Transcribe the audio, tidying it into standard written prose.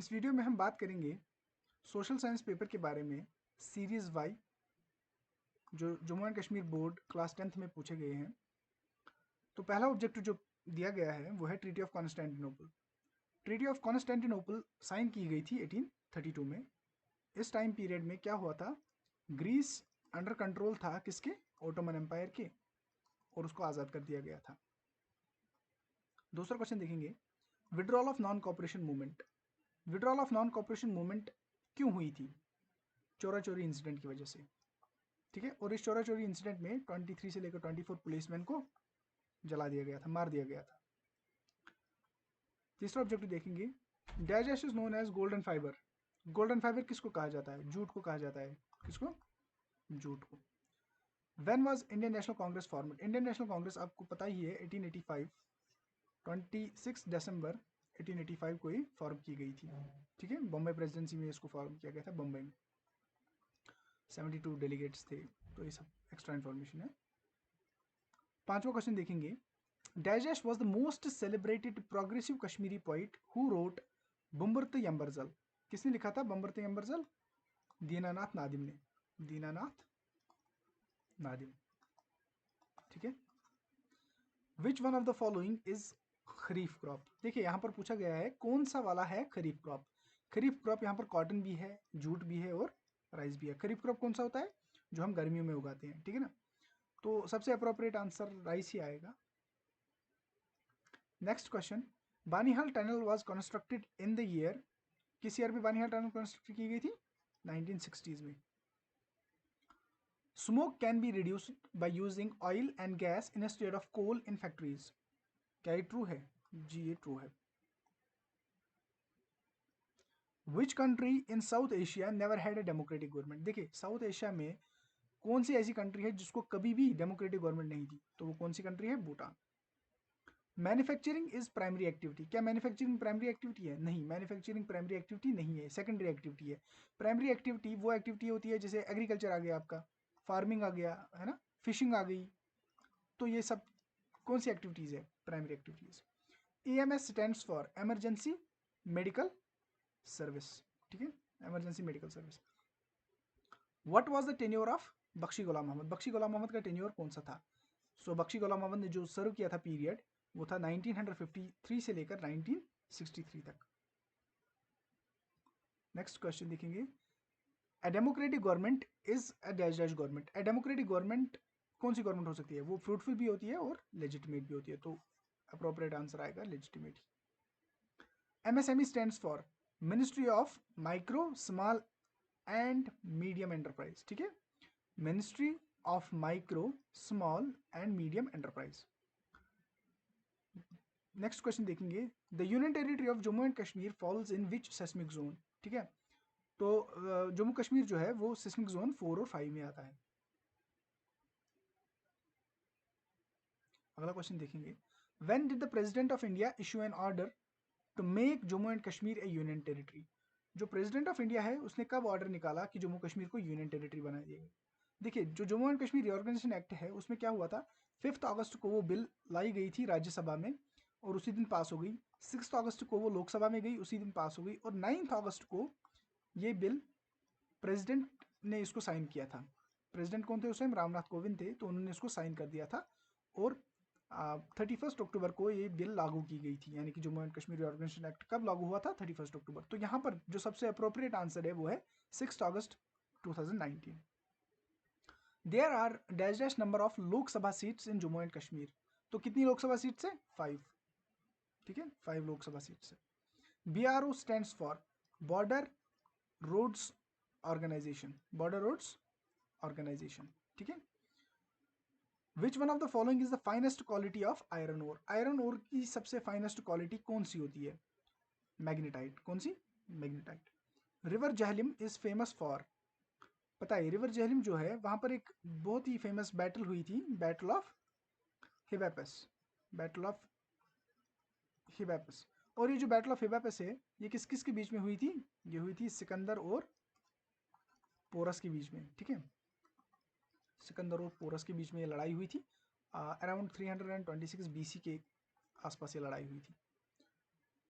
इस वीडियो में हम बात करेंगे सोशल साइंस पेपर के बारे में, सीरीज वाई, जो Jammu and Kashmir board class 10th में पूछे गए हैं। तो पहला ऑब्जेक्टिव जो दिया गया है वो है treaty of Constantinople. Treaty of Constantinople sign की गई थी 1832 में। इस टाइम पीरियड में क्या हुआ था, ग्रीस अंडर कंट्रोल था किसके, ओटोमन एम्पायर के, और उसको आज़ाद कर दिया गया था। दूसरा क्वेश्चन देखेंगे, withdrawal of non cooperation movement. Withdrawal of non cooperation movement क्यों हुई थी? चोरा चोरी इंसिडेंट की वजह से, ठीक है। और इस चोरा चोरी इंसिडेंट में 23 से लेकर 24 पुलिसमैन को जला दिया गया था, मार दिया गया था। तीसरा ऑब्जेक्टिव देखेंगे, dash is known as golden fibre. Golden fibre किसको कहा जाता है? जूट को कहा जाता है। किसको? जूट को। When was Indian national Congress formed? Indian national Congress आपको पता ही है 1885, 26 दिसंबर 1885 को ही फॉर्म की गई थी, ठीक है। बॉम्बे प्रेसिडेंसी में इसको फॉर्म किया गया था, बॉम्बे में 72 डेलीगेट्स थे। तो ये सब एक्स्ट्रा इन्फॉर्मेशन है। पांचवा क्वेश्चन देखेंगे, dash was the most celebrated progressive Kashmiri poet who wrote बम्बरत यम्बरजल। किसने लिखा था बम्बरत यम्बरजल? दीनानाथ नादिम ने। दीनानाथ नादिम, ठीक है। Which one of the following is kharif crop? देखिए यहाँ पर पूछा गया है कौन सा वाला है खरीफ क्रॉप। खरीफ क्रॉप यहाँ पर कॉटन भी है, जूट भी है और राइस भी है। खरीफ क्रॉप कौन सा होता है? जो हम गर्मियों में उगाते हैं, ठीक है ना। तो सबसे अप्रोप्रिएट आंसर राइस ही आएगा। Next question, Banihal tunnel was constructed in the year. किस ईयर में बानीहाल टनल कंस्ट्रक्ट की गई थी? 1960s में। Smoke can be reduced by using oil and gas instead of coal in factories. क्या ये ट्रू है? जी ये ट्रू है। Which country in South Asia never had a democratic government? देखिए साउथ एशिया में कौन सी ऐसी कंट्री है जिसको कभी भी डेमोक्रेटिक गवर्नमेंट नहीं थी? तो वो कौन सी कंट्री है? Bhutan. Manufacturing is primary activity. क्या मैन्युफैक्चरिंग प्राइमरी एक्टिविटी है? नहीं, मैन्युफैक्चरिंग प्राइमरी एक्टिविटी नहीं है, सेकेंडरी एक्टिविटी है। प्राइमरी एक्टिविटी वो एक्टिविटी होती है जैसे एग्रीकल्चर आ गया आपका, फार्मिंग आ गया है ना, फिशिंग आ गई। तो ये सब कौन सी एक्टिविटीज है? Primary activities. EMS stands for emergency medical service, ठीक है, emergency medical service. What was the tenure of Bakshi Ghulam Mohammad? Bakshi Ghulam Mohammad का टेन्योर कौन सा था? सो बख्शी गुलाम मोहम्मद ने जो सर्व किया था पीरियड वो था 1953 से लेकर 1963 तक। नेक्स्ट क्वेश्चन देखेंगे, a democratic government is a dash dash government. A democratic government कौन सी गवर्नमेंट हो सकती है? वो फ्रूटफुल भी होती है और लेजिटिमेट भी होती है। तो अप्रोप्रिएट आंसर आएगा legitimate. MSME stands for ministry of micro small and medium enterprise, ठीक है, ministry of micro small and medium enterprise. Next question देखेंगे, the union territory of Jammu and Kashmir falls in which seismic zone? ठीक है, तो जम्मू कश्मीर जो है वो सेस्मिक जोन 4 और 5 में आता है। अगला क्वेश्चन देखेंगे, when did the president of India issue an order to make Jammu and Kashmir a union territory? जो प्रेसिडेंट ऑफ इंडिया है उसने कब ऑर्डर निकाला कि जम्मू कश्मीर को यूनियन टेरिटरी बना दिया? देखिए जो Jammu and Kashmir reorganisation act है उसमें क्या हुआ था, 5 अगस्त को वो बिल लाई गई थी राज्यसभा में और उसी दिन पास हो गई। 6 अगस्त को वो लोकसभा में गई, उसी दिन पास हो गई। और 9 अगस्त को ये बिल प्रेसिडेंट ने इसको साइन किया था। प्रेसिडेंट कौन थे उस टाइम? रामनाथ कोविंद थे, तो उन्होंने इसको साइन कर दिया था। और 31 अक्टूबर को ये बिल लागू की गई थी, यानी कि Jammu and Kashmir reorganisation act कब लागू हुआ था? 31 अक्टूबर। तो यहाँ पर जो सबसे अप्रोप्रिएट आंसर है वो है 6 अगस्त 2019। There are dash dash number of Lok Sabha seats in Jammu and Kashmir. तो कितनी लोकसभा सीट्स है? 5, ठीक है, 5 लोकसभा सीट्स है। BRO stands for border roads organisation, border roads organisation, ठीक है। Which one of the following is the finest quality of iron ore? Iron ore की सबसे फाइनेस्ट क्वालिटी कौन सी होती है? मैग्नेटाइट। कौन सी? Magnetite. River Jhelum is famous for, पता है रिवर जहलिम जो है वहां पर एक बहुत ही फेमस बैटल हुई थी, बैटल ऑफ हिबैपस, बैटल ऑफ हिबैपस। और ये जो बैटल ऑफ हिबैपस है ये किस किस के बीच में हुई थी? ये हुई थी सिकंदर और पोरस के बीच में, ठीक है, सिकंदर और पोरस के बीच में ये लड़ाई हुई थी। अराउंड 326 BC के आसपास ये लड़ाई हुई थी।